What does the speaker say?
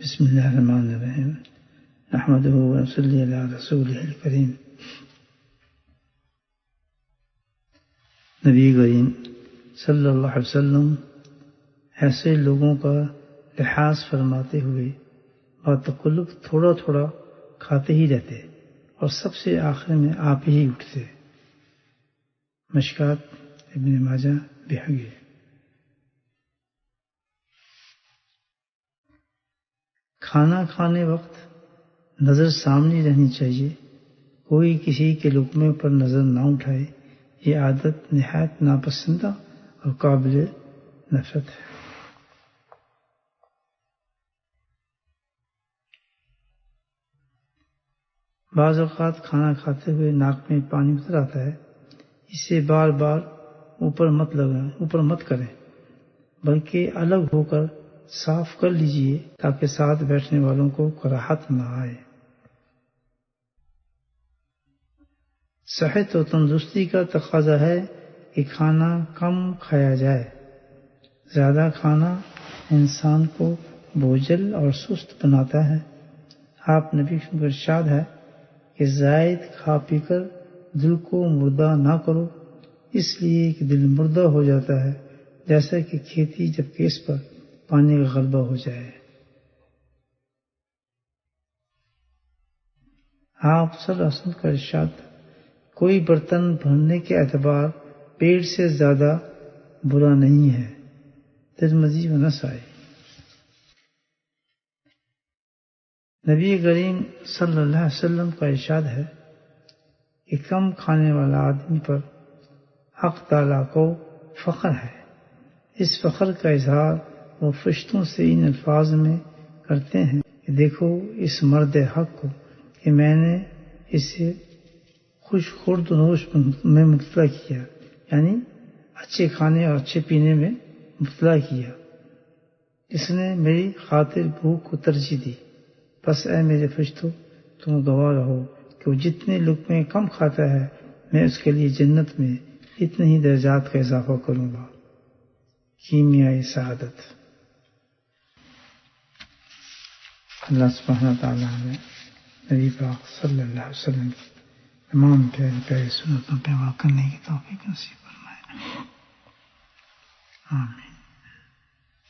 بسم اللہ الرحمن الرحیم نحمدہ ونصلی علی رسولہ الکریم۔ نبی کریم صلی اللہ علیہ وسلم ایسے لوگوں کا لحاظ فرماتے ہوئے باتقلب تھوڑا تھوڑا کھاتے ہی رہتے اور سب سے آخر میں آپ ہی اٹھتے۔ مشکات ابن ماجہ بہقی۔ کھانا کھانے وقت نظر سامنے رہنی چاہیے، کوئی کسی کے لقمے پر نظر نہ اٹھائے۔ یہ عادت نہایت ناپسندہ اور قابل نفرت ہے۔ بعض اوقات کھانا کھاتے ہوئے ناک میں پانی اتر آتا ہے، اسے بار بار اوپر مت کریں، بلکہ الگ ہو کر صاف کر لیجئے تاکہ ساتھ بیٹھنے والوں کو کراہت نہ آئے۔ صحت و تندرستی کا تقاضا ہے کہ کھانا کم کھایا جائے۔ زیادہ کھانا انسان کو بوجھل اور سست بناتا ہے۔ آپ نبی کا ارشاد ہے کہ زائد کھا پی کر دل کو مردہ نہ کرو، اس لیے کہ دل مردہ ہو جاتا ہے جیسا کہ کھیتی جب اس پر پانی کا غلبہ ہو جائے۔ آپ صلی اللہ علیہ وسلم کا ارشاد، کوئی برتن بھرنے کے اعتبار پیٹ سے زیادہ برا نہیں ہے۔ ترمذی و نسائی۔ نبی کریم صلی اللہ علیہ وسلم کا ارشاد ہے کہ کم کھانے والا آدمی پر حق تعالیٰ کو فخر ہے۔ اس فخر کا اظہار وہ فرشتوں سے ان الفاظ میں کرتے ہیں کہ دیکھو اس مرد حق کو کہ میں نے اسے خوش خورد و نوش میں مبتلا کیا، یعنی اچھے کھانے اور اچھے پینے میں مبتلا کیا۔ اس نے میری خاطر بھوک کو ترجیح دی۔ بس اے میرے فرشتوں، تم گواہ رہو کہ وہ جتنے لقمے کم کھاتا ہے میں اس کے لیے جنت میں اتنے ہی درجات کا اضافہ کروں گا۔ کیمیائے سعادت۔ اللہ سبحانہ تعالیٰ نے نبی پاک صلی اللہ علیہ وسلم کی تمام پیاری سنتوں پہ عمل کرنے کی توفیق نصیب فرمائے۔ آمین۔